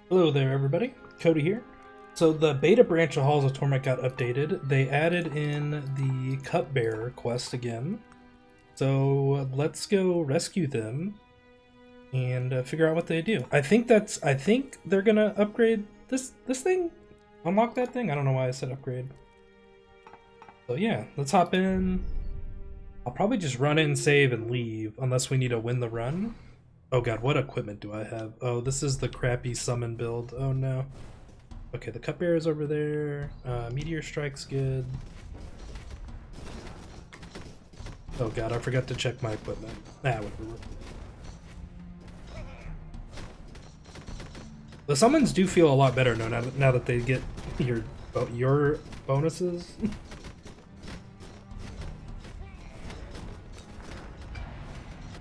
Hello there, everybody. Cody here. So the beta branch of Halls of Torment got updated. They added in the Cupbearer quest again. So let's go rescue them and figure out what they do. I think they're gonna upgrade this thing, unlock that thing. I don't know why I said upgrade. So yeah, let's hop in. I'll probably just run in, save, and leave unless we need to win the run. Oh god, what equipment do I have? Oh, this is the crappy summon build. Oh no. Okay, the Cupbearer is over there. Meteor Strike's good. Oh god, I forgot to check my equipment. Whatever. The summons do feel a lot better now that they get your bonuses.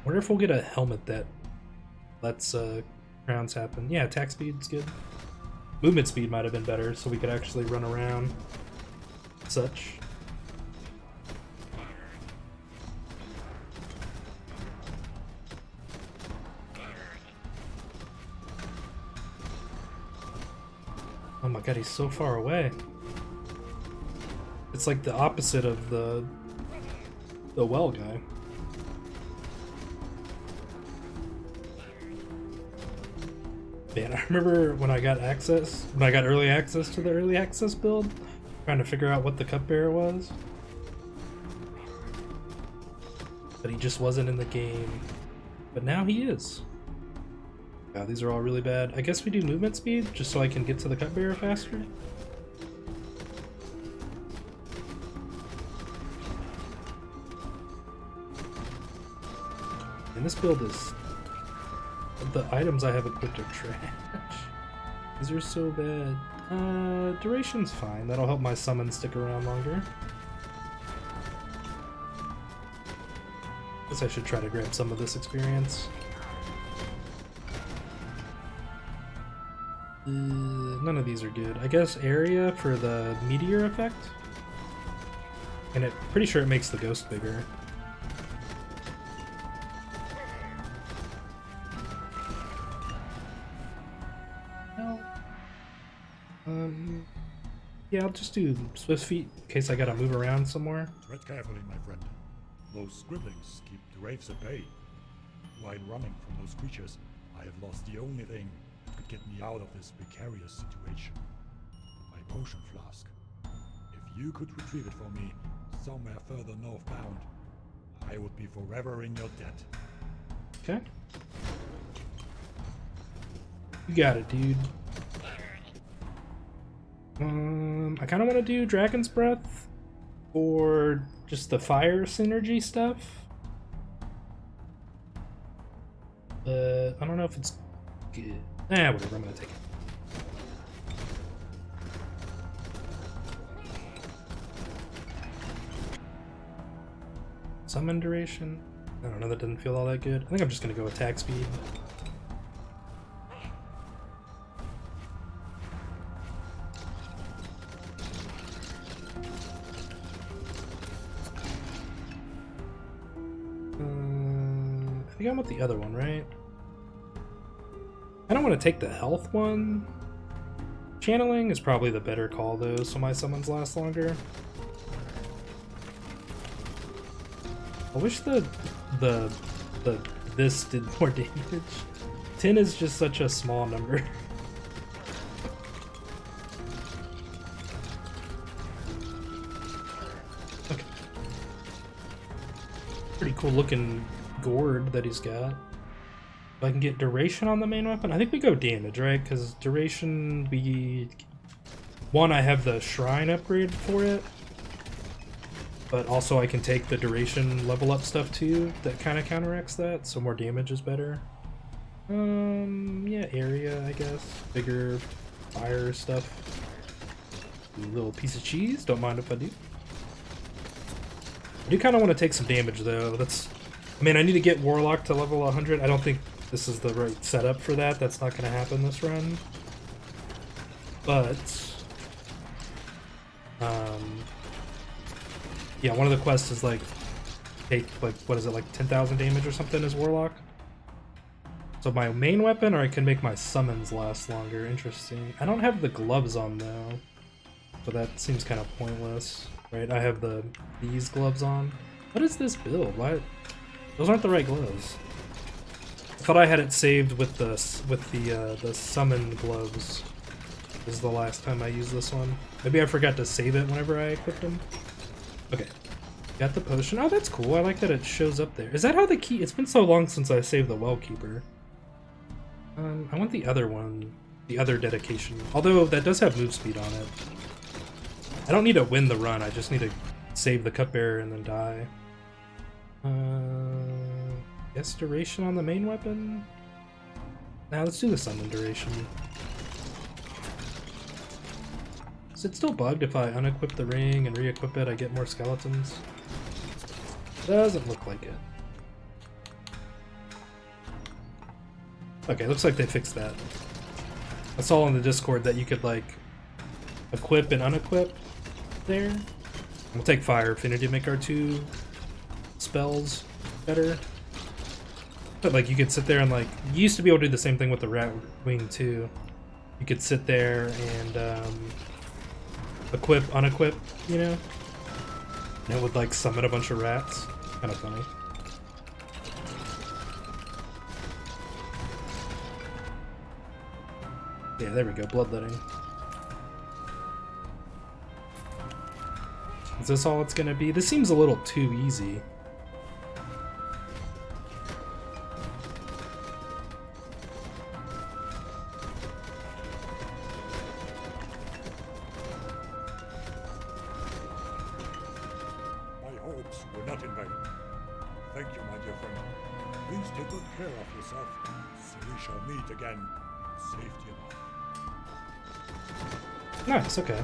Wonder if we'll get a helmet that lets rounds happen. Yeah, attack speed's good. Movement speed might have been better, so we could actually run around. Such. Oh my god, he's so far away. It's like the opposite of the well guy. Man, I remember when I got early access to the early access build, trying to figure out what the Cupbearer was. But he just wasn't in the game. But now he is. Wow, these are all really bad. I guess we do movement speed, just so I can get to the Cupbearer faster. And this build is... The items I have equipped are trash. These are so bad. Duration's fine. That'll help my summon stick around longer. Guess I should try to grab some of this experience. None of these are good. I guess area for the meteor effect. And pretty sure it makes the ghost bigger. Yeah, I'll just do Swift Feet in case I gotta move around somewhere. Tread carefully, my friend. Those scribblings keep the wraiths at bay. While running from those creatures, I have lost the only thing that could get me out of this precarious situation. My potion flask. If you could retrieve it for me somewhere further northbound, I would be forever in your debt. Okay. You got it, dude. I kind of want to do Dragon's Breath or just the fire synergy stuff. I don't know if it's good. Whatever, I'm gonna take it. Summon duration? I don't know, that doesn't feel all that good. I think I'm just gonna go attack speed. I think I want the other one, right? I don't want to take the health one. Channeling is probably the better call though, so my summons last longer. I wish this did more damage. 10 is just such a small number. Okay. Pretty cool looking gourd that he's got. If I can get duration on the main weapon, I think we go damage, right? Because duration, I have the shrine upgrade for it, but also I can take the duration level up stuff too that kind of counteracts that, so more damage is better. Yeah, area, I guess. Bigger fire stuff. Ooh, little piece of cheese, don't mind if I do. I do kind of want to take some damage though. I mean, I need to get Warlock to level 100. I don't think this is the right setup for that. That's not going to happen this run. But, yeah, one of the quests is like, take, like, what is it, like 10,000 damage or something as Warlock? So my main weapon, or I can make my summons last longer. Interesting. I don't have the gloves on though, so that seems kind of pointless, right? I have these gloves on. What is this build? Why? Those aren't the right gloves. I thought I had it saved with the summon gloves. This is the last time I used this one. Maybe I forgot to save it whenever I equipped them. Okay. Got the potion. Oh, that's cool. I like that it shows up there. Is that how the key... It's been so long since I saved the Wellkeeper. I want the other one. The other dedication. Although, that does have move speed on it. I don't need to win the run. I just need to save the Cupbearer and then die. Guess duration on the main weapon? Now, let's do the summon duration. Is it still bugged if I unequip the ring and re-equip it, I get more skeletons? Doesn't look like it. Okay, looks like they fixed that. I saw on the Discord that you could, like, equip and unequip there. We'll take Fire Affinity to make our 2 spells better. But, like, you could sit there and, like, you used to be able to do the same thing with the Rat Wing, too. You could sit there and, equip, unequip, you know? And it would, like, summon a bunch of rats. Kind of funny. Yeah, there we go, bloodletting. Is this all it's gonna be? This seems a little too easy. My hopes were not in vain. Thank you, my dear friend. Please take good care of yourself, so we shall meet again in safety enough. Nice, okay.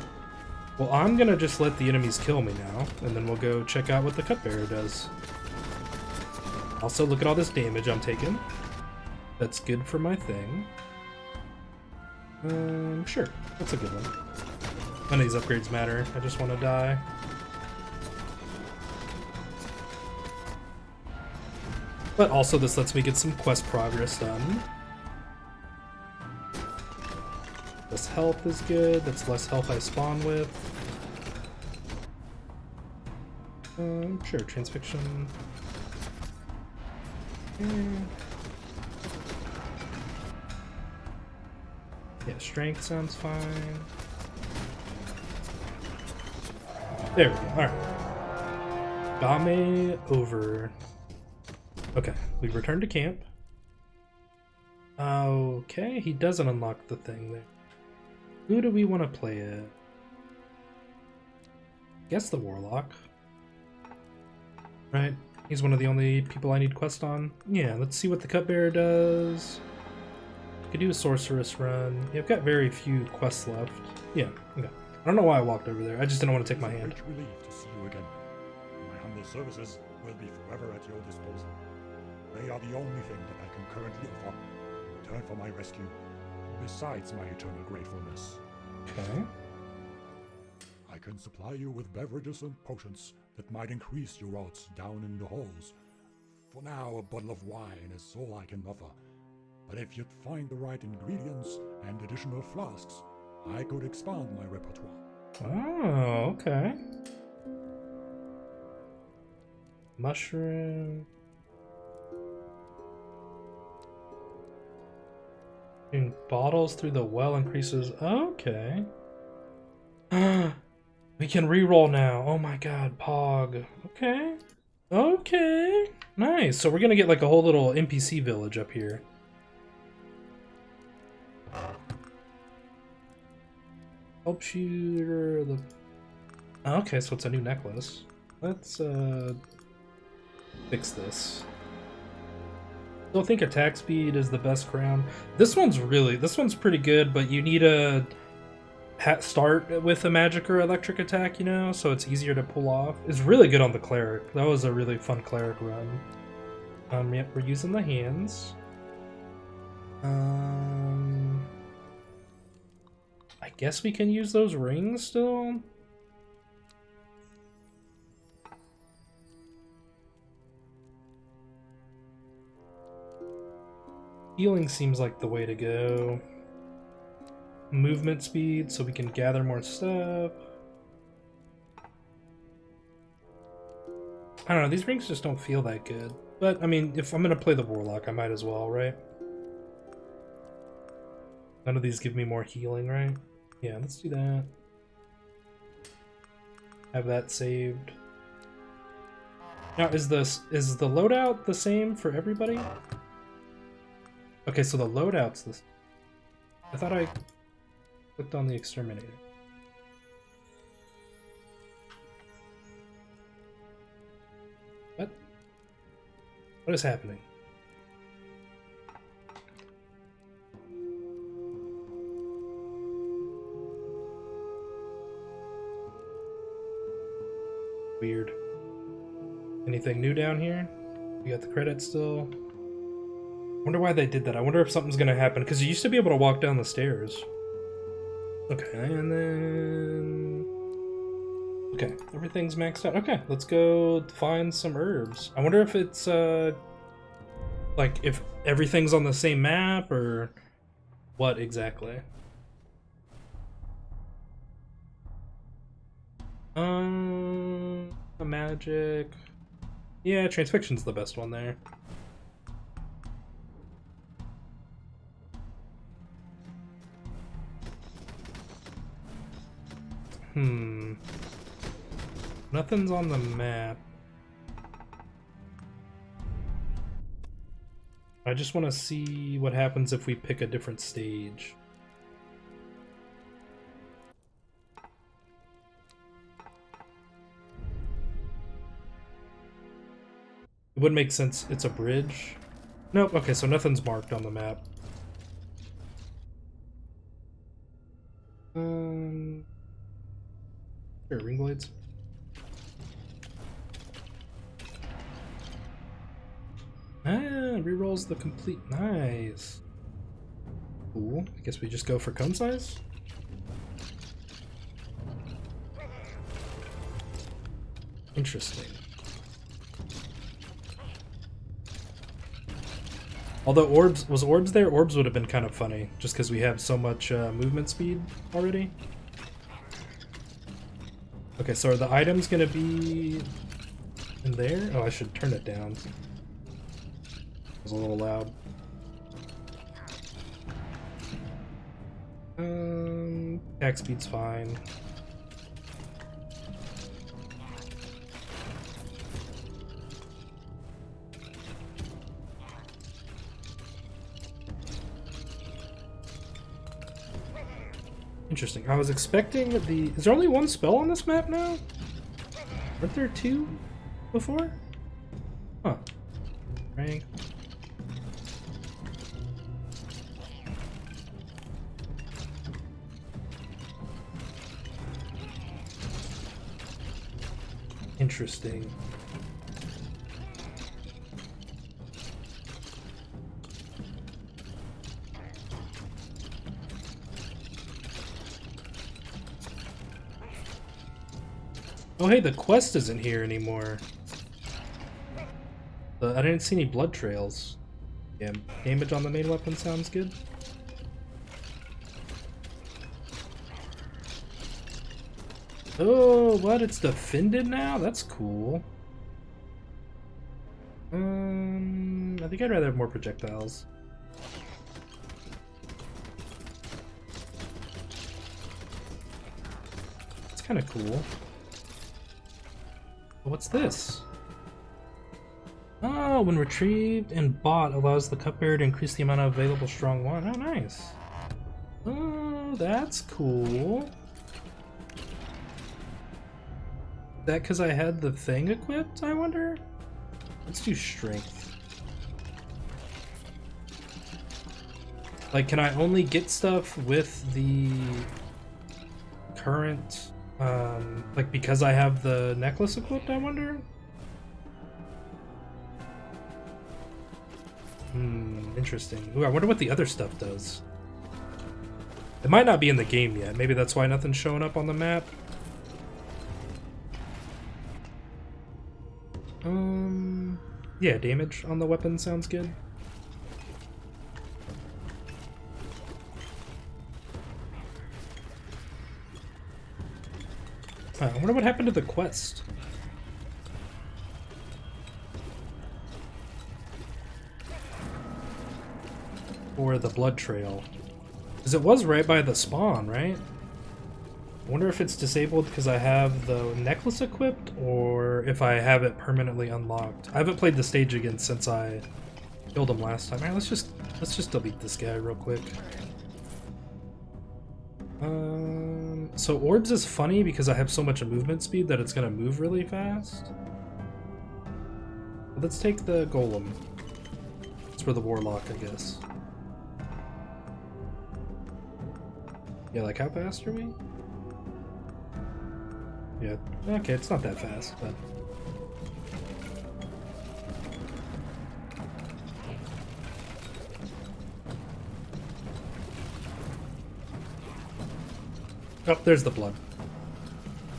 Well, I'm gonna just let the enemies kill me now, and then we'll go check out what the Cupbearer does. Also, look at all this damage I'm taking. That's good for my thing. Sure. That's a good one. None of these upgrades matter. I just want to die. But also, this lets me get some quest progress done. This health is good. That's less health I spawn with. Sure, transfixion. Yeah, strength sounds fine. There we go. Alright. Game over. Okay, we return to camp. Okay, he doesn't unlock the thing there. Who do we want to play it? Guess the warlock. Right? He's one of the only people I need quest on. Yeah, let's see what the Cupbearer does. Could do a sorceress run. Yeah, I've got very few quests left. Yeah, okay. I don't know why I walked over there. I just didn't want to take my hand. It's a great relief to see you again. My humble services will be forever at your disposal. They are the only thing that I can currently offer in return for my rescue, besides my eternal gratefulness. Okay. I can supply you with beverages and potions that might increase your odds down in the halls. For now, a bottle of wine is all I can offer. But if you'd find the right ingredients and additional flasks, I could expand my repertoire. Oh, okay. Mushroom. Doing bottles through the well increases. Okay. We can reroll now. Oh my god, Pog. Okay. Okay. Nice. So we're gonna get like a whole little NPC village up here. Helps you the... Okay, so it's a new necklace. Let's fix this. Still think attack speed is the best crown. This one's pretty good, but you need to start with a magic or electric attack, you know, so it's easier to pull off. It's really good on the cleric. That was a really fun cleric run. Yep, we're using the hands. I guess we can use those rings still. Healing seems like the way to go. Movement speed so we can gather more stuff. I don't know, these rings just don't feel that good. But, I mean, if I'm gonna play the Warlock, I might as well, right? None of these give me more healing, right? Yeah, let's do that. Have that saved. Now, is the loadout the same for everybody? Okay, so the loadout's this. I thought I clicked on the exterminator. What? What is happening? Weird. Anything new down here? We got the credits still. Wonder why they did that. I wonder if something's gonna happen, because you used to be able to walk down the stairs. Okay, and then... Okay, everything's maxed out. Okay, let's go find some herbs. I wonder if it's, like, if everything's on the same map, or what exactly. A magic... Yeah, transfixion's the best one there. Nothing's on the map. I just want to see what happens if we pick a different stage. It would make sense. It's a bridge. Nope. Okay, so nothing's marked on the map. Here, ring blades. Ah, rerolls the complete. Nice. Cool. I guess we just go for cone size. Interesting. Although orbs there? Orbs would have been kind of funny, just because we have so much movement speed already. Okay, so are the items gonna be in there? Oh, I should turn it down. It was a little loud. Attack speed's fine. Interesting. I was expecting the... Is there only one spell on this map now? Weren't there two before? Huh. Rank. Interesting. Oh hey, the quest isn't here anymore. I didn't see any blood trails. Yeah, damage on the main weapon sounds good. Oh, what? It's defended now? That's cool. I think I'd rather have more projectiles. It's kind of cool. What's this? Oh, when retrieved and bought, allows the cupbearer to increase the amount of available strong wine. Oh, nice. Oh, that's cool. Is that because I had the thing equipped, I wonder? Let's do strength. Like, can I only get stuff with the current... like because I have the necklace equipped, I wonder? Interesting. Ooh, I wonder what the other stuff does. It might not be in the game yet. Maybe that's why nothing's showing up on the map. Yeah, damage on the weapon sounds good. I wonder what happened to the quest. Or the blood trail. Because it was right by the spawn, right? I wonder if it's disabled because I have the necklace equipped, or if I have it permanently unlocked. I haven't played the stage again since I killed him last time. Alright, let's just delete this guy real quick. So orbs is funny because I have so much movement speed that it's gonna move really fast. Let's take the golem. It's for the warlock, I guess. Yeah, like how fast are we? Yeah, okay, it's not that fast, but... Oh, there's the blood.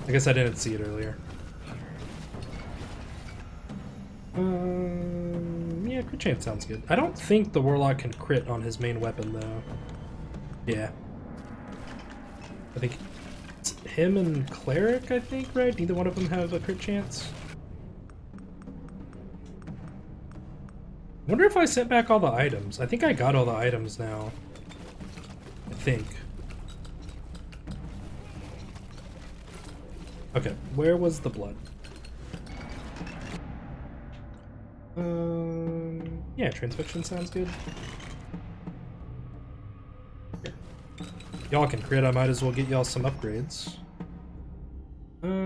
I guess I didn't see it earlier. Yeah, crit chance sounds good. I don't think the warlock can crit on his main weapon, though. Yeah. I think it's him and cleric, I think, right? Neither one of them have a crit chance. I wonder if I sent back all the items. I think I got all the items now. I think. Okay, where was the blood? Yeah, transfixion sounds good. Y'all can crit, I might as well get y'all some upgrades. I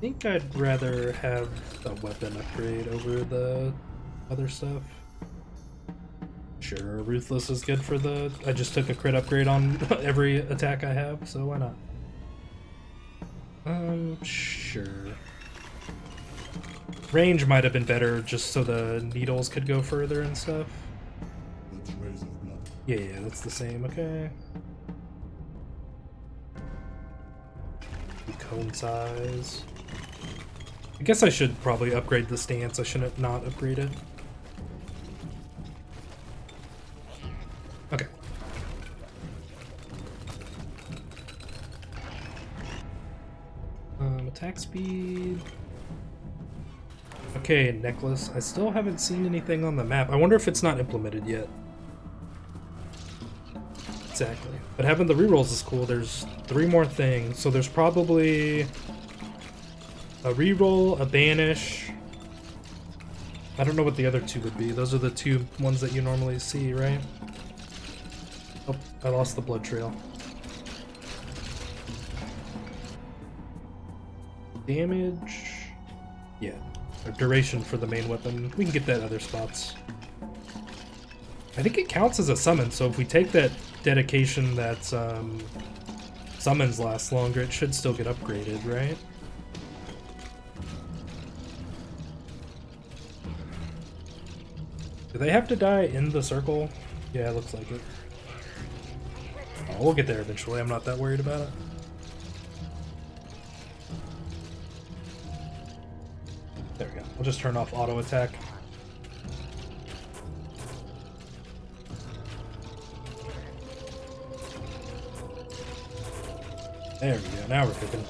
think I'd rather have the weapon upgrade over the other stuff. Sure, Ruthless is good for the... I just took a crit upgrade on every attack I have, so why not? Sure. Range might have been better just so the needles could go further and stuff. Yeah, that's the same, okay. Cone size. I guess I should probably upgrade the stance. I shouldn't not upgrade it. Okay. Attack speed. Okay, necklace. I still haven't seen anything on the map. I wonder if it's not implemented yet. Exactly. But having the rerolls is cool. There's 3 more things. So there's probably a reroll, a banish. I don't know what the other 2 would be. Those are the 2 ones that you normally see, right? Oh, I lost the blood trail. Damage. Yeah. Or duration for the main weapon. We can get that other spots. I think it counts as a summon, so if we take that dedication that summons last longer, it should still get upgraded, right? Do they have to die in the circle? Yeah, it looks like it. Oh, we'll get there eventually. I'm not that worried about it. There we go. We'll just turn off auto attack. There we go. Now we're cooking.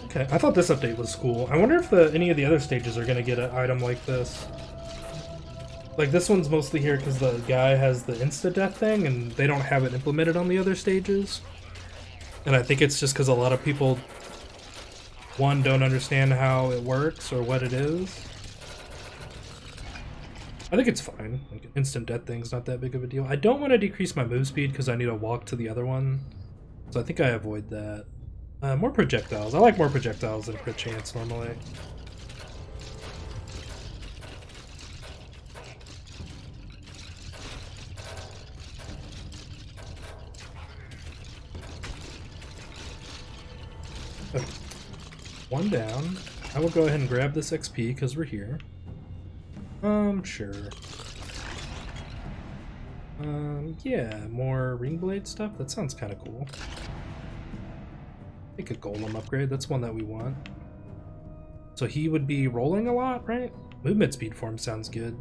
Okay, I thought this update was cool. I wonder if any of the other stages are going to get an item like this. Like, this one's mostly here because the guy has the insta-death thing, and they don't have it implemented on the other stages. And I think it's just because a lot of people, one, don't understand how it works or what it is. I think it's fine. Like, an instant death thing's not that big of a deal. I don't want to decrease my move speed because I need to walk to the other one. So I think I avoid that. More projectiles. I like more projectiles than crit chance normally. Okay. 1 down. I will go ahead and grab this XP because we're here. Sure. Yeah, more ring blade stuff? That sounds kind of cool. Take a golem upgrade, that's one that we want. So he would be rolling a lot, right? Movement speed form sounds good.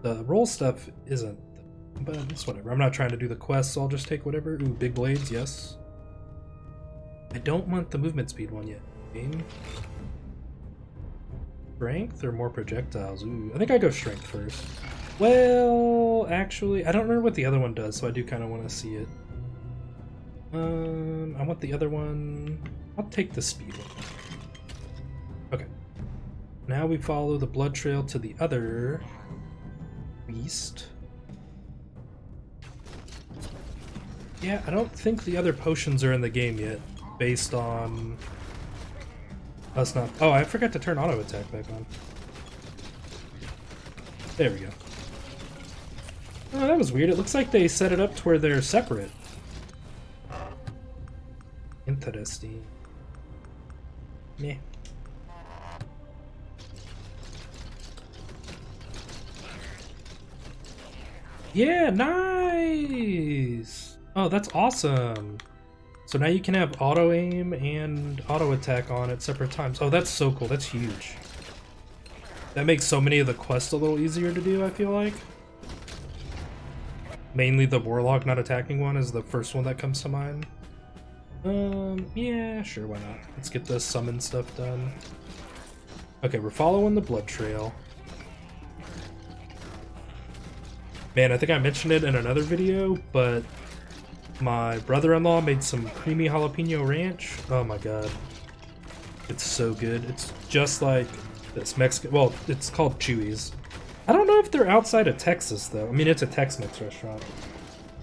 The roll stuff isn't, but it's whatever. I'm not trying to do the quest, so I'll just take whatever. Ooh, big blades, yes. I don't want the movement speed one yet. Game. Strength or more projectiles? Ooh, I think I go strength first. Well, actually, I don't remember what the other one does, so I do kind of want to see it. I want the other one. I'll take the speed one. Okay. Now we follow the blood trail to the other beast. Yeah, I don't think the other potions are in the game yet, based on us not. Oh, I forgot to turn auto attack back on. There we go. Oh, that was weird. It looks like they set it up to where they're separate. Interesting. Meh. Yeah, nice! Oh, that's awesome. So now you can have auto aim and auto attack on at separate times. Oh, that's so cool. That's huge. That makes so many of the quests a little easier to do, I feel like. Mainly the warlock not attacking one is the first one that comes to mind. Yeah, sure, why not? Let's get the summon stuff done. Okay, we're following the blood trail. Man, I think I mentioned it in another video, but my brother-in-law made some creamy jalapeno ranch. Oh my god. It's so good. It's just like this Mexican, well, it's called Chewy's. I don't know if they're outside of Texas though. I mean, it's a Tex-Mex restaurant.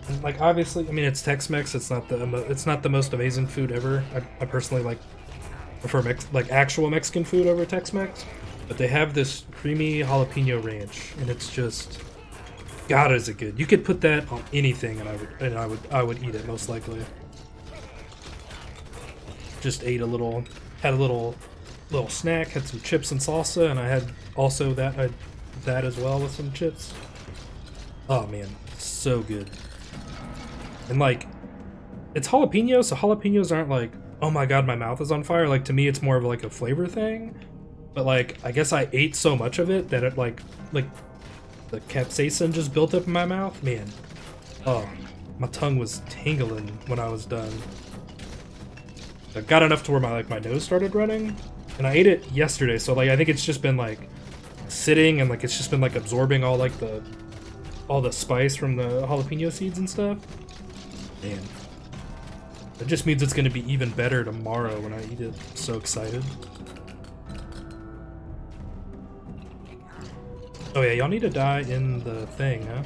And, like, obviously, I mean, it's Tex-Mex. It's not the most amazing food ever. I personally prefer actual Mexican food over Tex-Mex. But they have this creamy jalapeno ranch, and it's just, God, is it good? You could put that on anything, and I would eat it most likely. Just ate had a little snack, had some chips and salsa, and I had also that as well with some chips. Oh man, so good. And like, it's jalapeno, so jalapenos aren't like, oh my god, my mouth is on fire. Like, to me, it's more of like a flavor thing. But like, I guess I ate so much of it that it like the capsaicin just built up in my mouth. Man, oh, my tongue was tingling when I was done. I got enough to where my nose started running, and I ate it yesterday. So like, I think it's just been like sitting and like it's just been like absorbing all the spice from the jalapeno seeds and stuff. Man, that just means it's gonna be even better tomorrow when I eat it. I'm so excited. Oh yeah, y'all need to die in the thing, huh?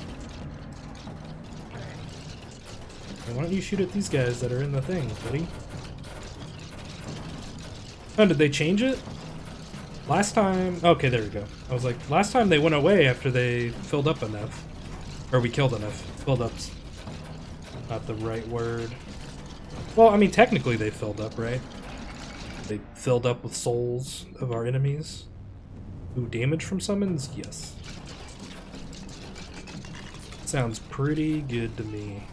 Why don't you shoot at these guys that are in the thing, buddy? Oh, did they change it? Last time... Okay, there we go. I was like, last time they went away after they filled up enough. Or we killed enough. Filled up's not the right word. Well, I mean, technically they filled up, right? They filled up with souls of our enemies. Ooh, damage from summons? Yes. Sounds pretty good to me.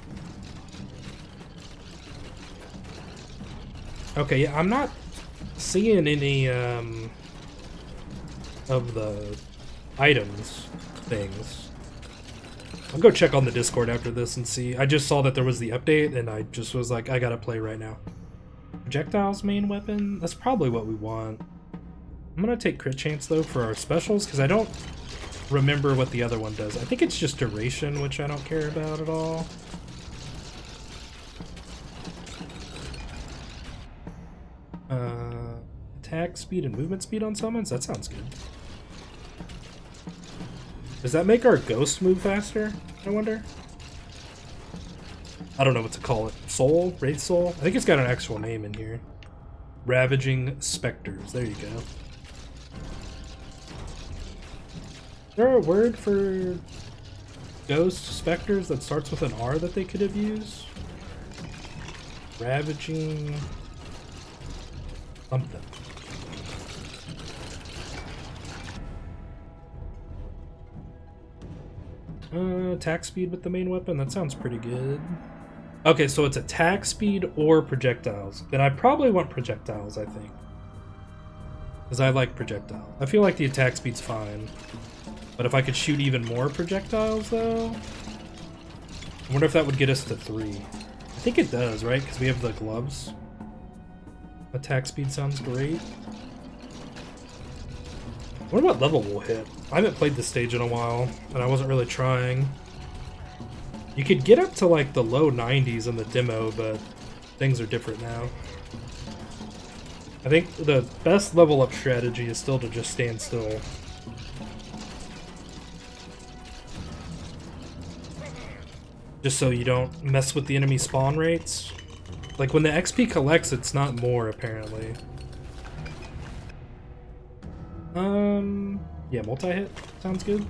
Okay, yeah, I'm not seeing any of the items things. I'll go check on the Discord after this and see. I just saw that there was the update and I just was like, I gotta play right now. Projectiles main weapon? That's probably what we want. I'm gonna take crit chance though for our specials because I don't remember what the other one does. I think it's just duration, which I don't care about at all. Attack speed and movement speed on summons? That sounds good. Does that make our ghost move faster, I wonder? I don't know what to call it. Soul? Wraith Soul? I think it's got an actual name in here. Ravaging Specters. There you go. Is there a word for ghost specters that starts with an R that they could have used? Ravaging... something. Attack speed with the main weapon? That sounds pretty good. Okay, so it's attack speed or projectiles. Then I probably want projectiles, I think. Because I like projectile. I feel like the attack speed's fine. But if I could shoot even more projectiles, though... I wonder if that would get us to 3. I think it does, right? Because we have the gloves. Attack speed sounds great. I wonder what level we'll hit. I haven't played this stage in a while, and I wasn't really trying. You could get up to like the low 90s in the demo, but things are different now. I think the best level up strategy is still to just stand still. Just so you don't mess with the enemy spawn rates. Like when the XP collects, it's not more apparently. Yeah, multi-hit sounds good.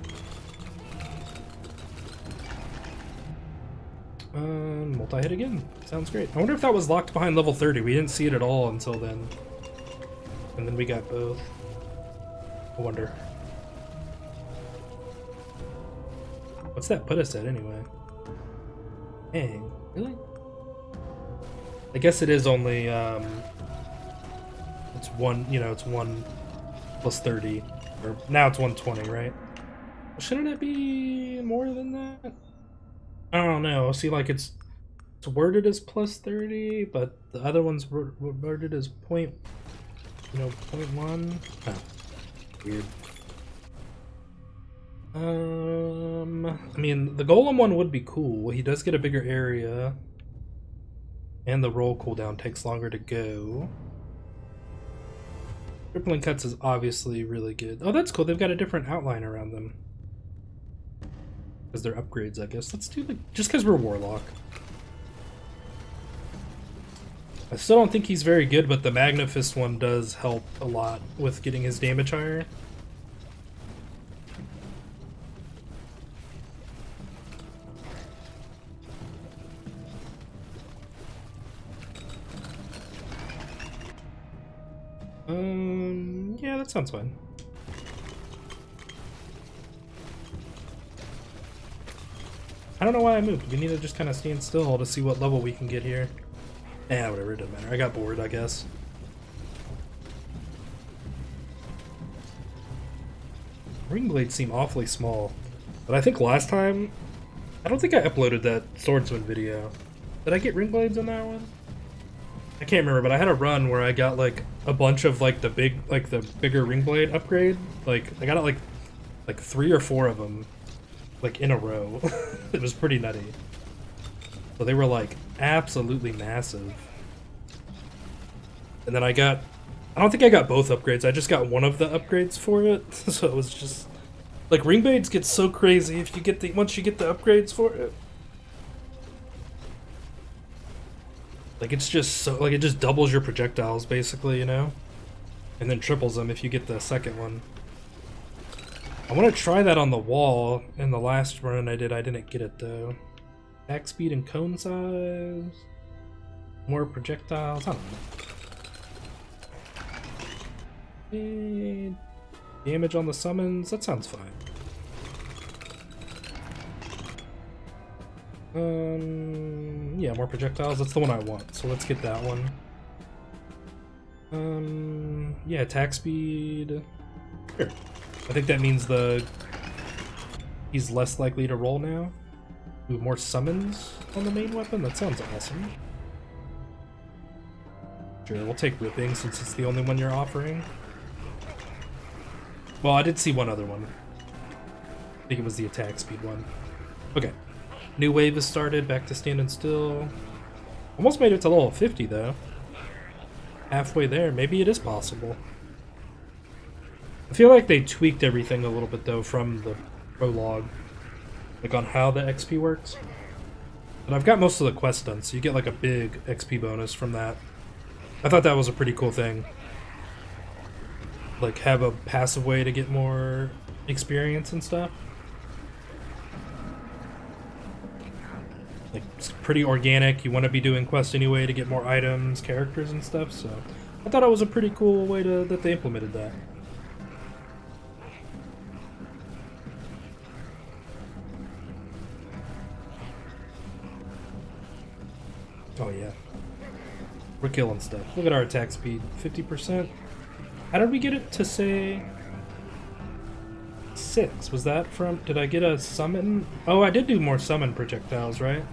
Multi-hit again. Sounds great. I wonder if that was locked behind level 30. We didn't see it at all until then. And then we got both. I wonder. What's that put us at anyway? Dang, really? I guess it is only, it's 1, you know, it's 1 plus 30. Or now it's 120, right? Shouldn't it be more than that? I don't know. See, like it's worded as plus 30, but the other one's worded as point, you know, 0.1. Oh, weird. I mean, the golem one would be cool. He does get a bigger area, and the roll cooldown takes longer to go. Crippling cuts is obviously really good. Oh, that's cool. They've got a different outline around them. Because they're upgrades, I guess. Let's do like, just because we're warlock. I still don't think he's very good, but the Magnifist one does help a lot with getting his damage higher. Yeah, that sounds fine. I don't know why I moved. We need to just kind of stand still to see what level we can get here. Eh, whatever, it doesn't matter. I got bored, I guess. Ring blades seem awfully small. But I think last time... I don't think I uploaded that swordsman video. Did I get ring blades on that one? I can't remember, but I had a run where I got like a bunch of like the bigger ring blade upgrade. Like I got it like 3 or 4 of them, like in a row. It was pretty nutty. So they were like absolutely massive. And then I don't think I got both upgrades. I just got one of the upgrades for it. So it was just like ring blades get so crazy if you get once you get the upgrades for it. Like it's just so like it just doubles your projectiles basically, you know? And then triples them if you get the second one. I want to try that on the wall. In the last run I didn't get it though. Attack speed and cone size. More projectiles. I don't know. And damage on the summons. That sounds fine. Yeah, more projectiles. That's the one I want. So let's get that one. Yeah, attack speed. Sure. I think that means he's less likely to roll now. Ooh, more summons on the main weapon? That sounds awesome. Sure, we'll take ripping since it's the only one you're offering. Well, I did see one other one. I think it was the attack speed one. Okay. New wave has started, back to standing still. Almost made it to level 50 though. Halfway there, maybe it is possible. I feel like they tweaked everything a little bit though from the prologue. Like on how the XP works. But I've got most of the quests done, so you get like a big XP bonus from that. I thought that was a pretty cool thing. Like have a passive way to get more experience and stuff. Like, it's pretty organic. You want to be doing quests anyway to get more items, characters, and stuff, so I thought it was a pretty cool way that they implemented that. Oh yeah. We're killing stuff. Look at our attack speed. 50%. How did we get it to say 6? Was that from... Did I get a summon? Oh, I did do more summon projectiles, right?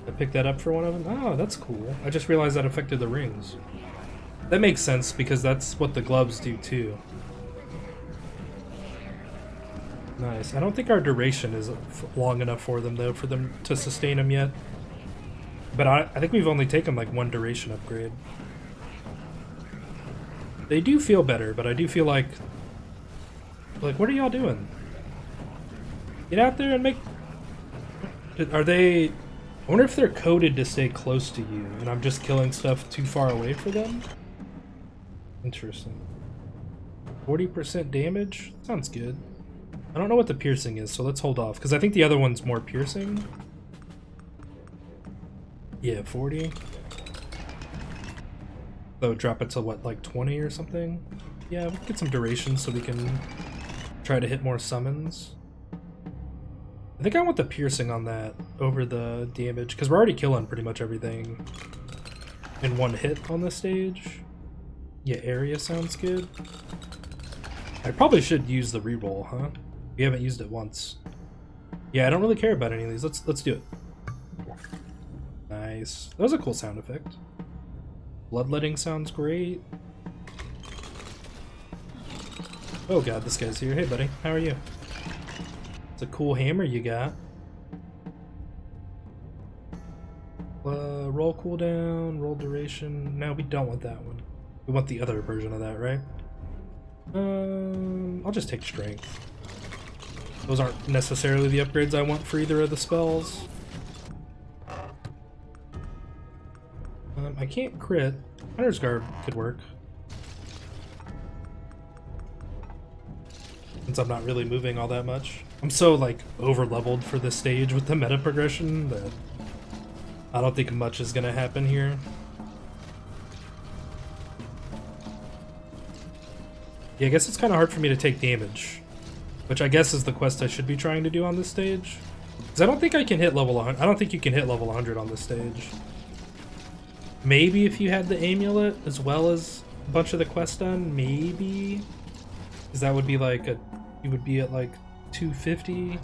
I picked that up for one of them. Oh, that's cool. I just realized that affected the rings. That makes sense because that's what the gloves do too. Nice. I don't think our duration is long enough for them though, for them to sustain them yet. But I think we've only taken like one duration upgrade. They do feel better, but I do feel like what are y'all doing? Get out there and make... Are they... I wonder if they're coded to stay close to you, and I'm just killing stuff too far away for them? Interesting. 40% damage? Sounds good. I don't know what the piercing is, so let's hold off, because I think the other one's more piercing. Yeah, 40. So drop it to what, like 20 or something? Yeah, we'll get some duration so we can try to hit more summons. I think I want the piercing on that over the damage, because we're already killing pretty much everything in one hit on this stage. Yeah, area sounds good. I probably should use the reroll, huh? We haven't used it once. Yeah, I don't really care about any of these. Let's do it. Nice. That was a cool sound effect. Bloodletting sounds great. Oh god, this guy's here. Hey buddy, how are you? It's a cool hammer you got. Roll cooldown, roll duration. No, we don't want that one. We want the other version of that, right? I'll just take strength. Those aren't necessarily the upgrades I want for either of the spells. I can't crit. Hunter's Guard could work. Since I'm not really moving all that much. I'm so, like, over-leveled for this stage with the meta progression that I don't think much is gonna happen here. Yeah, I guess it's kind of hard for me to take damage. Which I guess is the quest I should be trying to do on this stage. Because I don't think I can hit level 100. I don't think you can hit level 100 on this stage. Maybe if you had the amulet as well as a bunch of the quests done, maybe. Because that would be like you would be at like 250.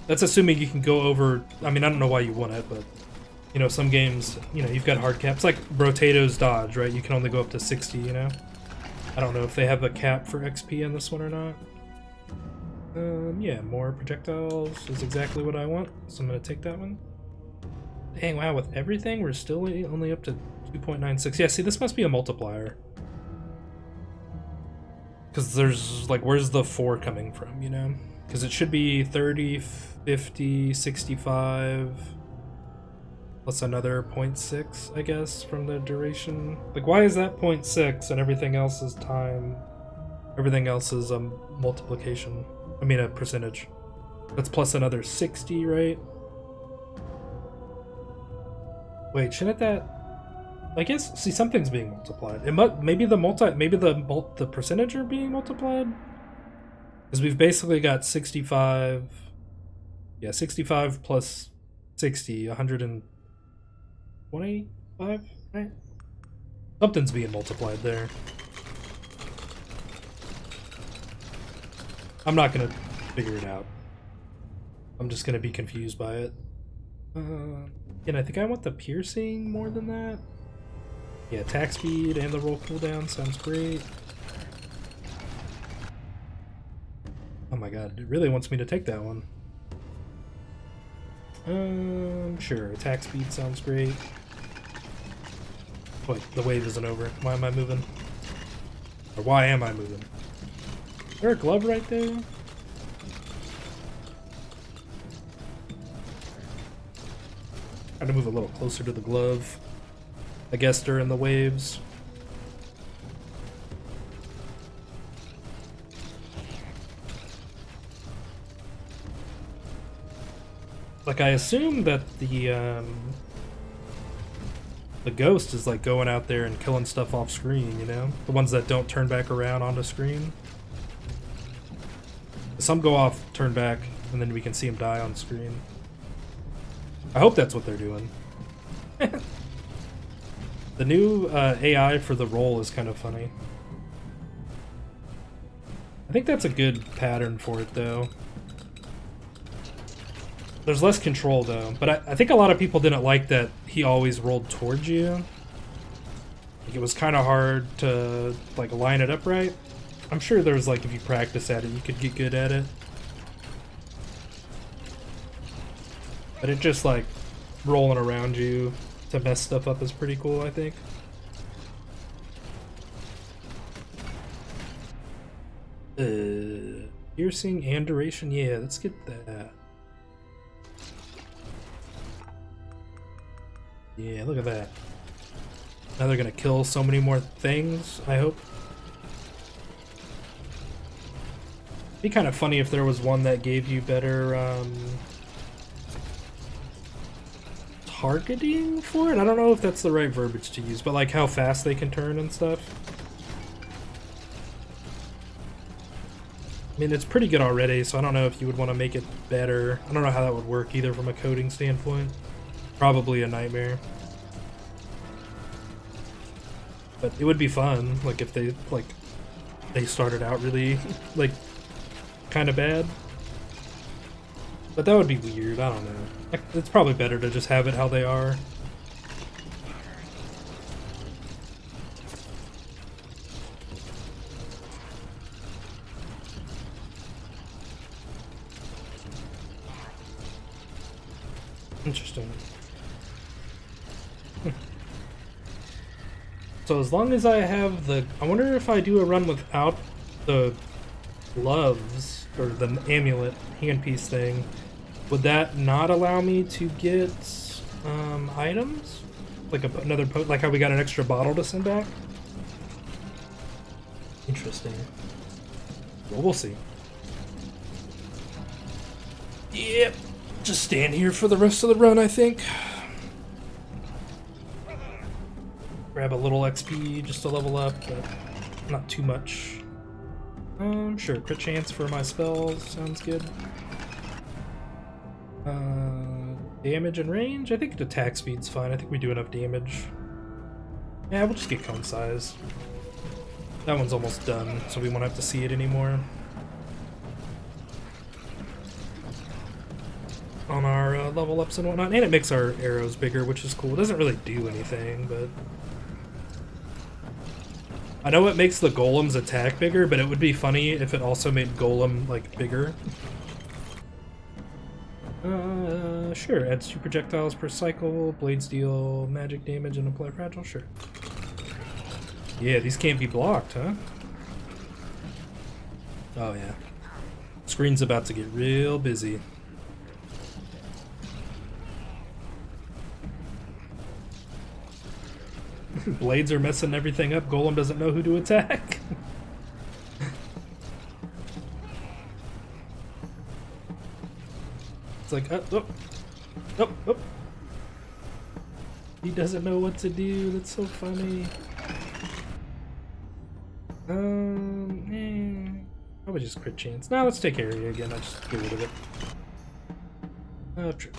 That's assuming you can go over. I mean, I don't know why you want it, but you know, some games, you know, you've got hard caps. Like Brotato's Dodge, right? You can only go up to 60, you know? I don't know if they have a cap for XP in this one or not. Yeah, more projectiles is exactly what I want, so I'm gonna take that one. Dang, wow, with everything, we're still only up to 2.96. Yeah, see, this must be a multiplier. Because there's, like, where's the 4 coming from, you know? Because it should be 30, 50, 65, plus another 0.6, I guess, from the duration. Like, why is that 0.6 and everything else is time? Everything else is multiplication. I mean, a percentage. That's plus another 60, right? Wait, shouldn't that... I guess, see, something's being multiplied. It might, maybe the percentage are being multiplied? Because we've basically got 65... Yeah, 65 plus 60, 125, right? Something's being multiplied there. I'm not gonna figure it out. I'm just gonna be confused by it. And I think I want the piercing more than that. Yeah, attack speed and the roll cooldown sounds great. Oh my god, it really wants me to take that one. Sure, attack speed sounds great. Wait, the wave isn't over. Why am I moving? Or why am I moving? Is there a glove right there? Trying to move a little closer to the glove. I guess during the waves. Like, I assume that the ghost is like going out there and killing stuff off screen, you know? The ones that don't turn back around onto screen. Some go off, turn back, and then we can see them die on screen. I hope that's what they're doing. The new AI for the roll is kind of funny. I think that's a good pattern for it, though. There's less control, though. But I think a lot of people didn't like that he always rolled towards you. Like, it was kind of hard to, like, line it up right. I'm sure there's, like, if you practice at it, you could get good at it. But it just, like, rolling around you to mess stuff up is pretty cool, I think. Piercing and duration, yeah, let's get that. Yeah, look at that. Now they're gonna kill so many more things, I hope. It'd be kind of funny if there was one that gave you better, targeting for it? I don't know if that's the right verbiage to use, but like how fast they can turn and stuff. I mean, it's pretty good already, so I don't know if you would want to make it better. I don't know how that would work either from a coding standpoint. Probably a nightmare. But it would be fun, like if they started out really like kind of bad. But that would be weird, I don't know. It's probably better to just have it how they are. Interesting. So as long as I have the... I wonder if I do a run without the gloves, or the amulet handpiece thing, would that not allow me to get items? Like another like how we got an extra bottle to send back? Interesting. Well, we'll see. Yep. Just stand here for the rest of the run, I think. Grab a little XP just to level up, but not too much. Sure, crit chance for my spells sounds good. Damage and range? I think attack speed's fine. I think we do enough damage. Yeah, we'll just get cone size. That one's almost done, so we won't have to see it anymore. On our level ups and whatnot, and it makes our arrows bigger, which is cool. It doesn't really do anything, but I know it makes the golem's attack bigger, but it would be funny if it also made golem like bigger. Sure. Adds 2 projectiles per cycle. Blades deal magic damage and apply fragile. Sure. Yeah, these can't be blocked, huh? Oh yeah. Screen's about to get real busy. Blades are messing everything up. Golem doesn't know who to attack. It's like, oh. He doesn't know what to do. That's so funny. Probably just crit chance. No, let's take area again. I'll just get rid of it. True.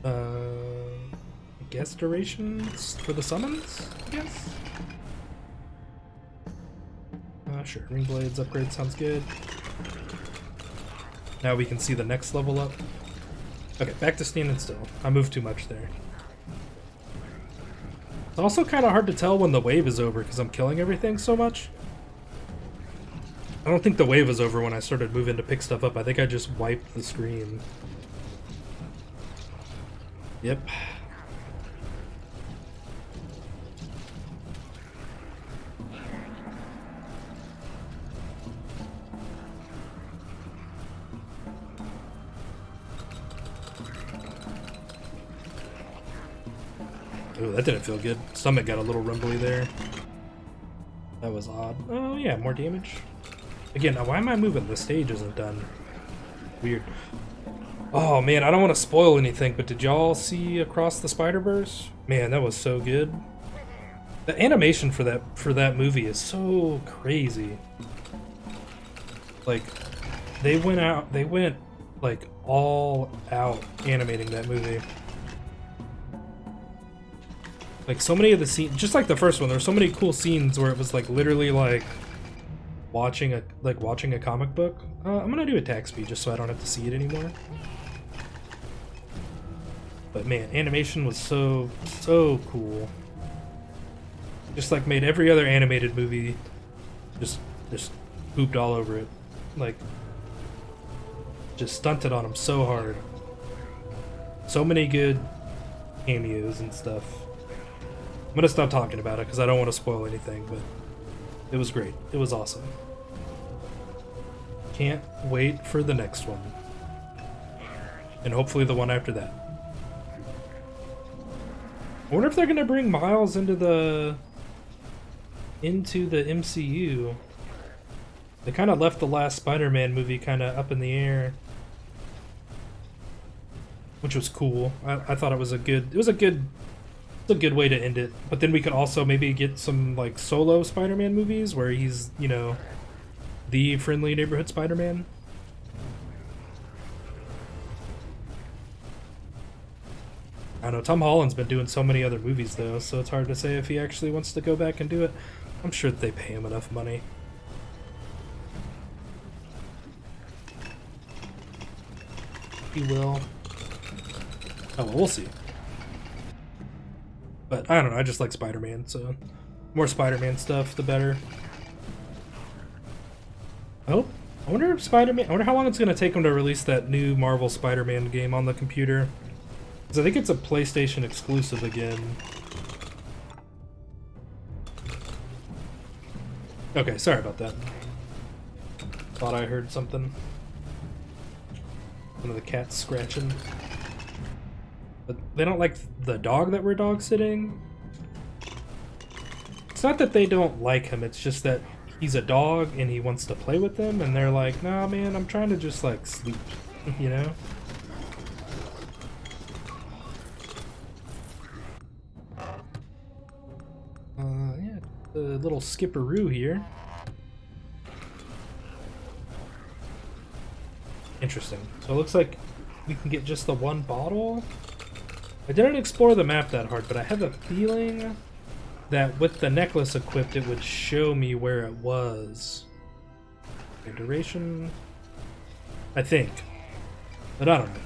I guess durations for the summons, I guess? Sure. Ring blades upgrade sounds good. Now we can see the next level up. Okay, back to standing still. I moved too much there. It's also kind of hard to tell when the wave is over because I'm killing everything so much. I don't think the wave was over when I started moving to pick stuff up. I think I just wiped the screen. Yep. Ooh, that didn't feel good. Stomach got a little rumbly there. That was odd. Oh yeah, more damage. Again, now why am I moving? The stage isn't done. Weird. Oh man, I don't want to spoil anything, but did y'all see Across the Spider-Verse? Man, that was so good. The animation for that movie is so crazy. Like, they went like all out animating that movie. Like, so many of the scenes, just like the first one, there were so many cool scenes where it was like literally like watching a comic book. I'm gonna do attack speed just so I don't have to see it anymore. But man, animation was so cool. Just like made every other animated movie just pooped all over it. Like, just stunted on them so hard. So many good cameos and stuff. I'm gonna stop talking about it because I don't want to spoil anything, but it was great. It was awesome. Can't wait for the next one. And hopefully the one after that. I wonder if they're gonna bring Miles into the MCU. They kind of left the last Spider-Man movie kind of up in the air, which was cool. I thought it was a good way to end it. But then we could also maybe get some like solo Spider-Man movies where he's, you know, the friendly neighborhood Spider-Man. I don't know, Tom Holland's been doing so many other movies though, so it's hard to say if he actually wants to go back and do it. I'm sure that they pay him enough money. He will. Oh, well, we'll see. But I don't know, I just like Spider-Man, so more Spider-Man stuff, the better. Oh, I wonder if I wonder how long it's going to take them to release that new Marvel Spider-Man game on the computer. Because I think it's a PlayStation exclusive again. Okay, sorry about that. Thought I heard something. One of the cats scratching. But they don't like the dog that we're dog sitting. It's not that they don't like him, it's just that he's a dog and he wants to play with them, and they're like, nah man, I'm trying to just like sleep, you know? Yeah, the little skipperoo here. Interesting. So it looks like we can get just the one bottle. I didn't explore the map that hard, but I have a feeling that with the necklace equipped, it would show me where it was. Okay, duration, I think, but I don't know.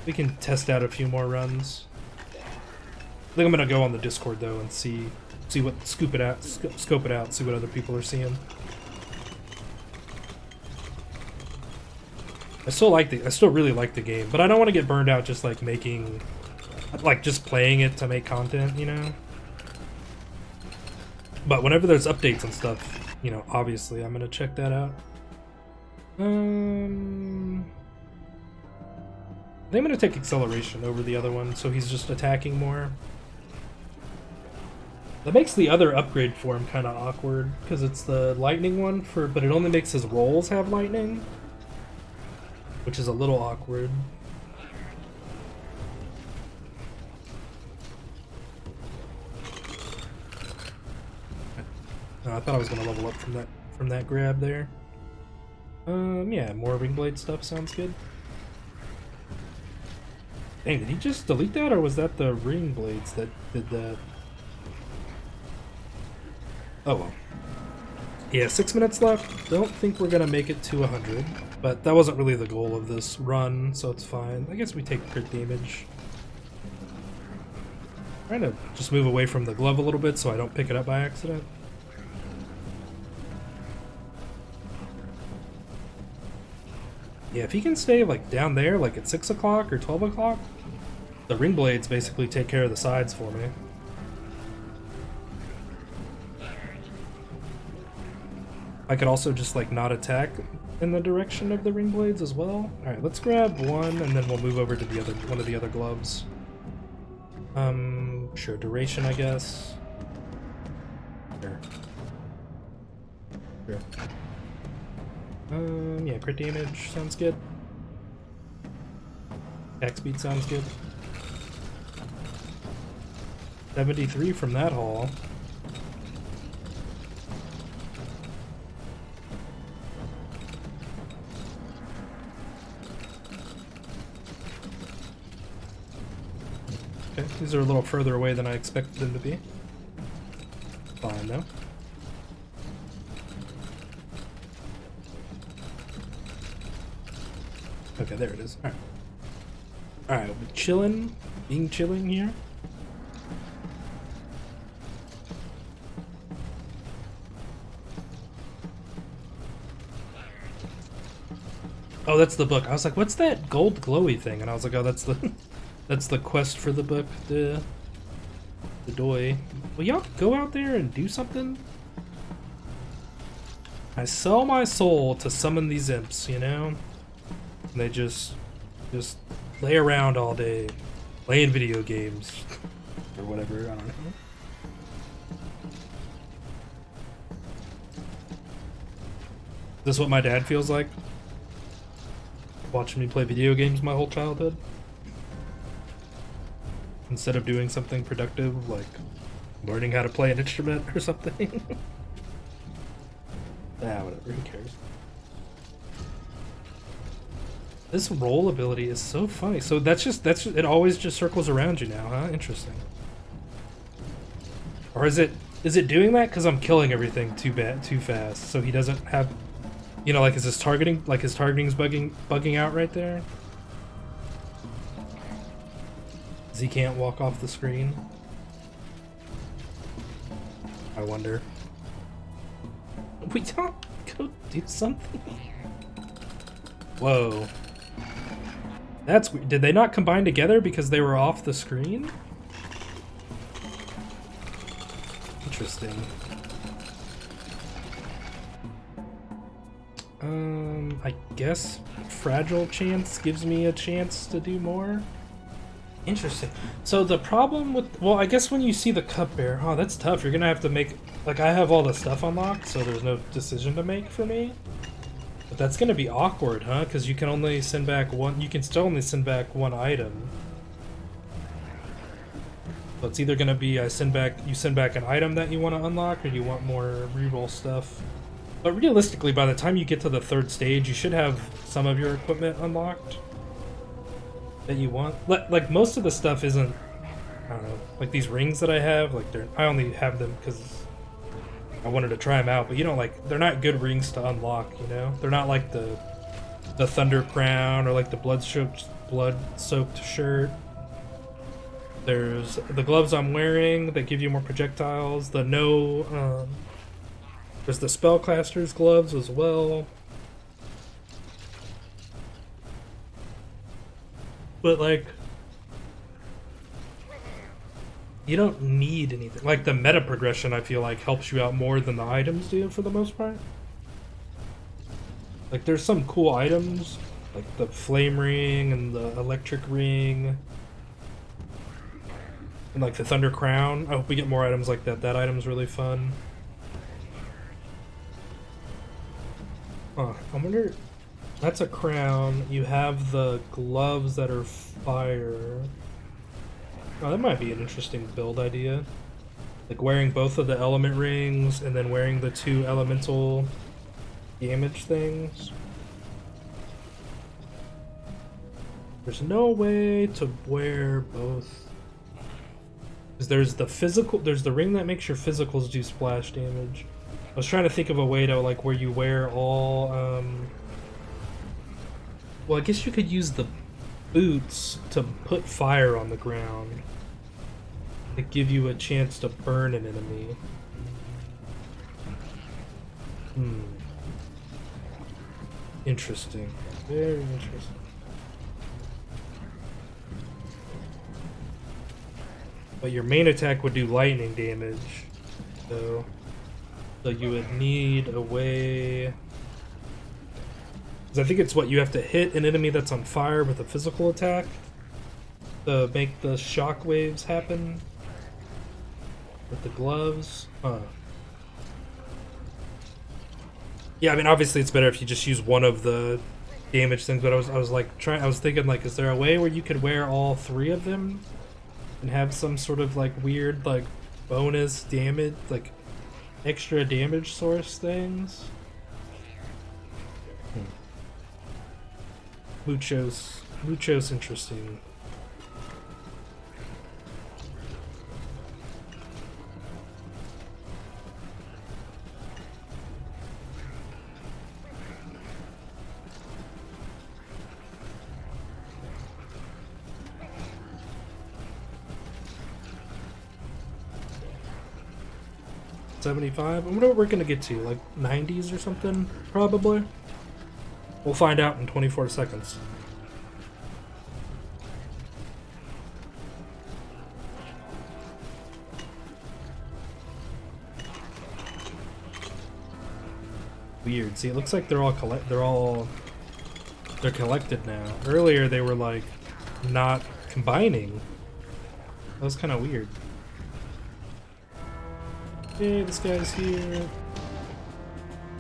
We can test out a few more runs. I think I'm gonna go on the Discord though and see what scope it out, see what other people are seeing. I still really like the game, but I don't want to get burned out just like just playing it to make content, you know? But whenever there's updates and stuff, you know, obviously I'm gonna check that out. I think I'm gonna take acceleration over the other one, so he's just attacking more. That makes the other upgrade for him kind of awkward, because it's the lightning one, but it only makes his rolls have lightning, which is a little awkward. I thought I was gonna level up from that grab there. Yeah, more ring blade stuff sounds good. Dang, did he just delete that, or was that the ring blades that did that? Oh well. Yeah, 6 minutes left. Don't think we're gonna make it to 100, but that wasn't really the goal of this run, so it's fine. I guess we take crit damage. Trying to just move away from the glove a little bit so I don't pick it up by accident. Yeah, if he can stay like down there, like at 6 o'clock or 12 o'clock, the ring blades basically take care of the sides for me. I could also just like not attack in the direction of the ring blades as well. Alright, let's grab one and then we'll move over to one of the other gloves. Sure, duration I guess. Sure. Yeah, crit damage sounds good. Attack speed sounds good. 73 from that haul. Okay, these are a little further away than I expected them to be. Fine though. Okay, there it is. Alright. Alright, we're chilling. Chilling here. Oh, that's the book. I was like, what's that gold glowy thing? And I was like, oh, that's the that's the quest for the book, the doy. Will y'all go out there and do something? I sell my soul to summon these imps, you know? And they just lay around all day, playing video games. Or whatever, I don't know. Is this what my dad feels like? Watching me play video games my whole childhood? Instead of doing something productive, like learning how to play an instrument or something? Ah, whatever, who cares? This roll ability is so funny. So that's it always just circles around you now, huh? Interesting. Or is it doing that because I'm killing everything too fast, so he doesn't have, you know, like his targeting's bugging out right there? Because he can't walk off the screen? I wonder. We don't go do something? Whoa. That's weird. Did they not combine together because they were off the screen? Interesting. I guess Fragile Chance gives me a chance to do more? Interesting. So the problem with... Well, I guess when you see the Cupbearer... Oh, that's tough. You're gonna have to make... Like, I have all the stuff unlocked, so there's no decision to make for me. But that's gonna be awkward, huh? Because you can only send back one... You can still only send back one item. So it's either gonna be you send back an item that you want to unlock, or you want more reroll stuff. But realistically, by the time you get to the third stage, you should have some of your equipment unlocked that you want. Like most of the stuff isn't, I don't know, like these rings that I have, like I only have them because I wanted to try them out, but you don't they're not good rings to unlock, you know? They're not like the Thunder Crown or like the blood-soaked shirt. There's the gloves I'm wearing that give you more projectiles. There's the Spellcaster's gloves as well. But like, you don't need anything. Like the meta progression, I feel like helps you out more than the items do for the most part. Like there's some cool items, like the flame ring and the electric ring. And like the Thunder Crown. I hope we get more items like that. That item's really fun. I wonder... That's a crown. You have the gloves that are fire. Oh, that might be an interesting build idea. Like wearing both of the element rings and then wearing the 2 elemental damage things. There's no way to wear both. Because there's the ring that makes your physicals do splash damage. I was trying to think of a way to like where you wear all well, I guess you could use the boots to put fire on the ground to give you a chance to burn an enemy. Interesting. Very interesting. But your main attack would do lightning damage, so you would need a way... Because I think it's what, you have to hit an enemy that's on fire with a physical attack to make the shock waves happen with the gloves. Huh. Yeah, I mean, obviously it's better if you just use one of the damage things, but I was thinking, like, is there a way where you could wear all 3 of them and have some sort of like weird like bonus damage, like extra damage source things? Muchos interesting. 75. I wonder what we're gonna get to, like 90s or something, probably. We'll find out in 24 seconds. Weird. See, it looks like they're collected now. Earlier they were like not combining. That was kind of weird. Okay, this guy's here.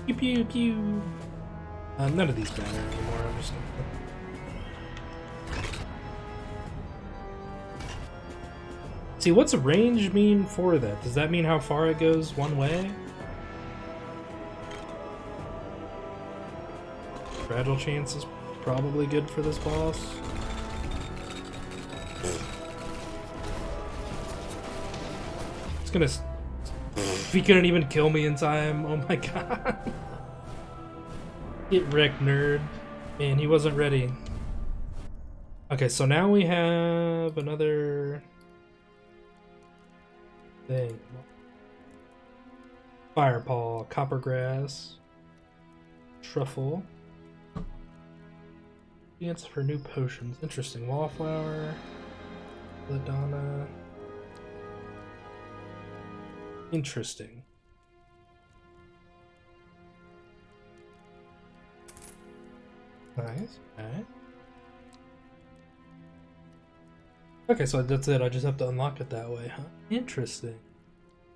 Pew pew pew. None of these matter anymore. I'm just gonna... See, what's range mean for that? Does that mean how far it goes one way? Fragile chance is probably good for this boss. It's gonna... He couldn't even kill me in time. Oh my god. Get wrecked, nerd. Man, he wasn't ready. Okay, so now we have another thing. Firepaw, coppergrass, truffle. Chance for new potions. Interesting. Wallflower, belladonna. Interesting. Nice. Okay. Okay, so that's it. I just have to unlock it that way, huh? Interesting.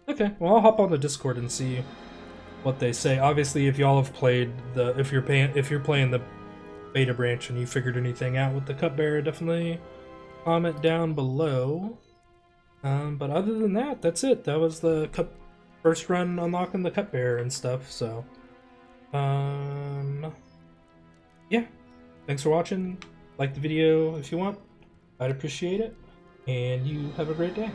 Okay, well I'll hop on the Discord and see what they say. Obviously, if y'all have played the, if you're playing the beta branch and you figured anything out with the Cupbearer, definitely comment down below. But other than that, that's it. That was the first run unlocking the Cupbearer and stuff. So, yeah. Thanks for watching. Like the video if you want. I'd appreciate it. And you have a great day.